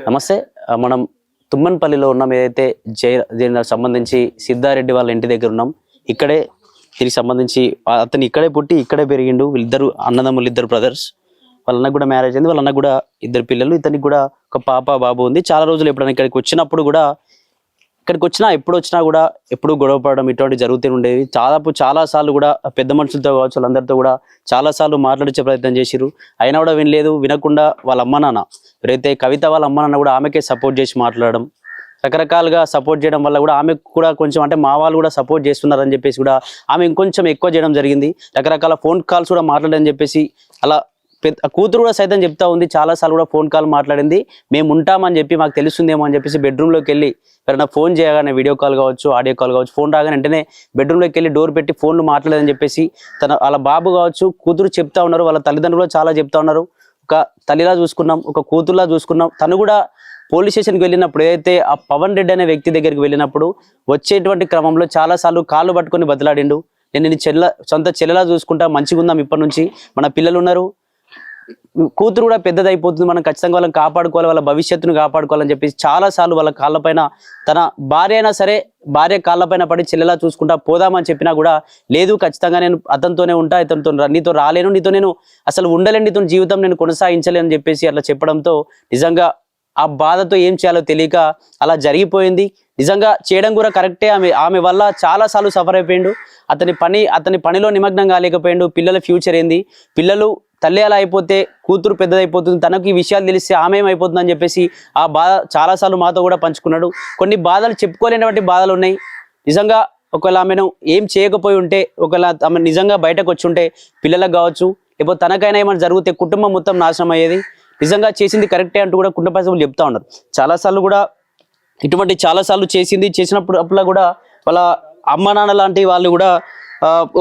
నమస్తే. మనం తుమ్మన్పల్లిలో ఉన్నాం. ఏదైతే దీనికి సంబంధించి సిద్ధారెడ్డి వాళ్ళ ఇంటి దగ్గర ఉన్నాం. ఇక్కడే దీనికి సంబంధించి అతను ఇక్కడే పుట్టి ఇక్కడే పెరిగిండు. వీళ్ళిద్దరు అన్నదమ్ములు, ఇద్దరు బ్రదర్స్. వాళ్ళ అన్నకు కూడా మ్యారేజ్ అయింది. వాళ్ళ అన్నకు కూడా ఇద్దరు పిల్లలు. ఇతనికి కూడా ఒక పాప బాబు ఉంది. చాలా రోజులు ఎప్పుడైనా ఇక్కడికి వచ్చినప్పుడు కూడా ఎప్పుడు వచ్చినా కూడా ఎప్పుడు గొడవ పడడం ఇటువంటి జరుగుతూ ఉండేవి. చాలా సార్లు కూడా పెద్ద మనుషులతో కావచ్చు, వాళ్ళందరితో కూడా చాలా సార్లు మాట్లాడించే ప్రయత్నం చేసిరు. అయినా కూడా వినలేదు. వినకుండా వాళ్ళ అమ్మ నాన్న ఎవరైతే కవిత వాళ్ళ అమ్మ నాన్న కూడా ఆమెకే సపోర్ట్ చేసి మాట్లాడడం, రకరకాలుగా సపోర్ట్ చేయడం వల్ల కూడా ఆమెకు కూడా కొంచెం అంటే మా వాళ్ళు కూడా సపోర్ట్ చేస్తున్నారని చెప్పేసి కూడా ఆమె ఇంకొంచెం ఎక్కువ చేయడం జరిగింది. రకరకాల ఫోన్ కాల్స్ కూడా మాట్లాడని చెప్పేసి అలా కూతురు కూడా సైతం చెప్తా ఉంది. చాలాసార్లు కూడా ఫోన్ కాల్ మాట్లాడింది. మేము ఉంటామని చెప్పి మాకు తెలుస్తుందేమో అని చెప్పేసి బెడ్రూమ్లోకి వెళ్ళి ఎవరైనా ఫోన్ చేయగానే వీడియో కాల్ కావచ్చు, ఆడియో కాల్ కావచ్చు, ఫోన్ రాగానే వెంటనే బెడ్రూమ్లోకి వెళ్ళి డోర్ పెట్టి ఫోన్లు మాట్లాడదని చెప్పేసి వాళ్ళ బాబు కావచ్చు, కూతురు చెప్తా ఉన్నారు. వాళ్ళ తల్లిదండ్రులు కూడా చాలా చెప్తా ఉన్నారు. ఒక తల్లిలా చూసుకున్నాం, ఒక కూతురులా చూసుకున్నాం. తను కూడా పోలీస్ స్టేషన్కి వెళ్ళినప్పుడు ఏదైతే ఆ పవన్ రెడ్డి అనే వ్యక్తి దగ్గరికి వెళ్ళినప్పుడు వచ్చేటువంటి క్రమంలో చాలాసార్లు కాళ్ళు పట్టుకొని బతిలాడిండు. నేను సొంత చెల్లెలా చూసుకుంటా, మంచిగా ఉందాం, ఇప్పటి నుంచి మన పిల్లలు ఉన్నారు, కూతురు కూడా పెద్దదైపోతుంది, మనం ఖచ్చితంగా వాళ్ళని కాపాడుకోవాలి, వాళ్ళ భవిష్యత్తును కాపాడుకోవాలని చెప్పేసి చాలాసార్లు వాళ్ళ కాళ్ళపైన తన భార్య అయినా సరే భార్య కాళ్ళపైన పడి చెల్లెలా చూసుకుంటా పోదామని చెప్పినా కూడా లేదు, ఖచ్చితంగా నేను అతనితోనే ఉంటా, ఇతనితో నీతో రాలేను, నీతో నేను అసలు ఉండలేను, నీతో జీవితం నేను కొనసాగించలేను అని చెప్పేసి అట్లా చెప్పడంతో నిజంగా ఆ బాధతో ఏం చేయాలో తెలియక అలా జరిగిపోయింది. నిజంగా చేయడం కూడా కరెక్టే. ఆమె వల్ల చాలాసార్లు సఫర్ అయిపోయిండు. అతని పనిలో నిమగ్నం కాలేకపోయిండు. పిల్లల ఫ్యూచర్ ఏంది, పిల్లలు తల్లి అలా అయిపోతే కూతురు పెద్దదైపోతుంది, తనకు ఈ విషయాలు తెలిస్తే ఆమె ఏమైపోతుంది అని చెప్పేసి ఆ బాధ చాలాసార్లు మాతో కూడా పంచుకున్నాడు. కొన్ని బాధలు చెప్పుకోలేనటువంటి బాధలు ఉన్నాయి. నిజంగా ఒకవేళ ఆమెను ఏం చేయకపోయి ఉంటే, ఒకవేళ ఆమె నిజంగా బయటకు వచ్చి ఉంటే పిల్లలకు కావచ్చు, లేకపోతే తనకైనా ఏమైనా జరిగితే కుటుంబం మొత్తం నాశనం అయ్యేది. నిజంగా చేసింది కరెక్టే అంటూ కూడా కుటుంబ సభ్యులు చెప్తా ఉన్నారు. చాలాసార్లు కూడా చాలాసార్లు చేసినప్పుడు కూడా వాళ్ళ అమ్మ నాన్న లాంటి వాళ్ళు కూడా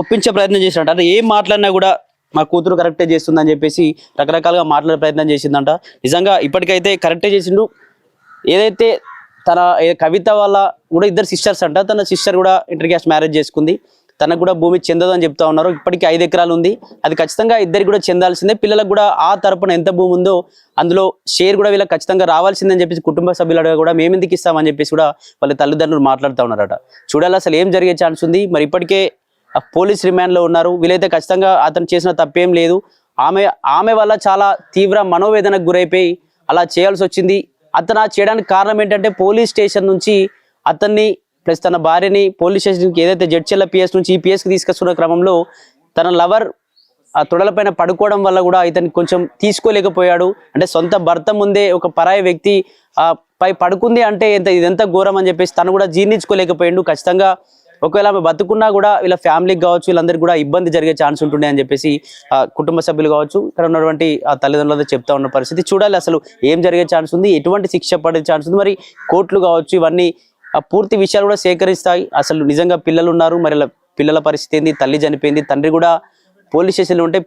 ఒప్పించే ప్రయత్నం చేసినట్టు, అంటే ఏం మాట్లాడినా కూడా మా కూతురు కరెక్టే చేస్తుందని చెప్పేసి రకరకాలుగా మాట్లాడే ప్రయత్నం చేసిందంట. నిజంగా ఇప్పటికైతే కరెక్టే చేసిండు. ఏదైతే తన కవిత వాళ్ళ కూడా ఇద్దరు సిస్టర్స్ అంట, తన సిస్టర్ కూడా ఇంటర్ క్యాస్ట్ మ్యారేజ్ చేసుకుంది. తనకు కూడా భూమి చెందదు అని చెప్తా ఉన్నారు. ఇప్పటికీ 5 ఎకరాలు ఉంది, అది ఖచ్చితంగా ఇద్దరికి కూడా చెందాల్సిందే. పిల్లలకు కూడా ఆ తరపున ఎంత భూమి ఉందో అందులో షేర్ కూడా వీళ్ళకి ఖచ్చితంగా రావాల్సిందని చెప్పేసి కుటుంబ సభ్యులు కూడా మేము ఎందుకు ఇస్తామని చెప్పేసి కూడా వాళ్ళ తల్లిదండ్రులు మాట్లాడుతూ ఉన్నారట. చూడాలి అసలు ఏం జరిగే ఛాన్స్ ఉంది. మరి ఇప్పటికే పోలీస్ రిమాండ్లో ఉన్నారు. వీలైతే ఖచ్చితంగా అతను చేసిన తప్పేం లేదు. ఆమె వల్ల చాలా తీవ్ర మనోవేదనకు గురైపోయి అలా చేయాల్సి వచ్చింది. అతను చేయడానికి కారణం ఏంటంటే పోలీస్ స్టేషన్ నుంచి అతన్ని ప్లస్ తన భార్యని పోలీస్ స్టేషన్కి ఏదైతే జడ్చెల్ల పిఎస్ నుంచి ఈ పిఎస్కి తీసుకొస్తున్న క్రమంలో తన లవర్ ఆ తొడలపైన పడుకోవడం వల్ల కూడా ఇతను కొంచెం తీసుకోలేకపోయాడు. అంటే సొంత భర్త ముందే ఒక పరాయి వ్యక్తి పై పడుకుంది అంటే ఇదంతా ఘోరం అని చెప్పేసి తను కూడా జీర్ణించుకోలేకపోయాడు. ఖచ్చితంగా ఒకవేళ ఆమె బతుకున్నా కూడా వీళ్ళ ఫ్యామిలీకి కావచ్చు, వీళ్ళందరికీ కూడా ఇబ్బంది జరిగే ఛాన్స్ ఉంటుండే అని చెప్పేసి కుటుంబ సభ్యులు కావచ్చు, ఇక్కడ ఉన్నటువంటి ఆ తల్లిదండ్రులతో చెప్తా ఉన్న పరిస్థితి. చూడాలి అసలు ఏం జరిగే ఛాన్స్ ఉంది, ఎటువంటి శిక్ష పడే ఛాన్స్ ఉంది, మరి కోర్టులు కావచ్చు ఇవన్నీ పూర్తి విషయాలు కూడా సేకరిస్తాయి. అసలు నిజంగా పిల్లలు ఉన్నారు, మరి పిల్లల పరిస్థితి ఏంది, తల్లి చనిపోయింది, తండ్రి కూడా పోలీస్ స్టేషన్లో ఉంటే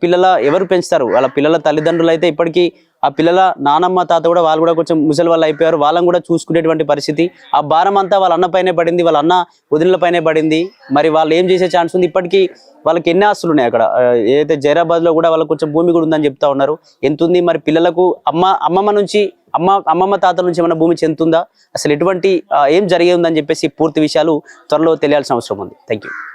ఎవరు పెంచుతారు? వాళ్ళ పిల్లల తల్లిదండ్రులు అయితే ఇప్పటికీ ఆ పిల్లల నానమ్మ తాత కూడా వాళ్ళు కూడా కొంచెం ముసలి వాళ్ళు అయిపోయారు. వాళ్ళని కూడా చూసుకునేటువంటి పరిస్థితి. ఆ భారం అంతా వాళ్ళ అన్న పైనే పడింది, వాళ్ళ అన్న వదినలపైనే పడింది. మరి వాళ్ళు ఏం చేసే ఛాన్స్ ఉంది? ఇప్పటికీ వాళ్ళకి ఎన్ని ఆస్తులు ఉన్నాయి అక్కడ, ఏదైతే జైరాబాద్లో కూడా వాళ్ళకి కొంచెం భూమి కూడా ఉందని చెప్తా ఉన్నారు. ఎంత ఉంది మరి పిల్లలకు? అమ్మమ్మ తాతల నుంచి ఏమైనా భూమి చెందుతుందా? అసలు ఎటువంటి ఏం జరిగే ఉందని చెప్పేసి పూర్తి విషయాలు త్వరలో తెలియాల్సిన అవసరం ఉంది. Thank you.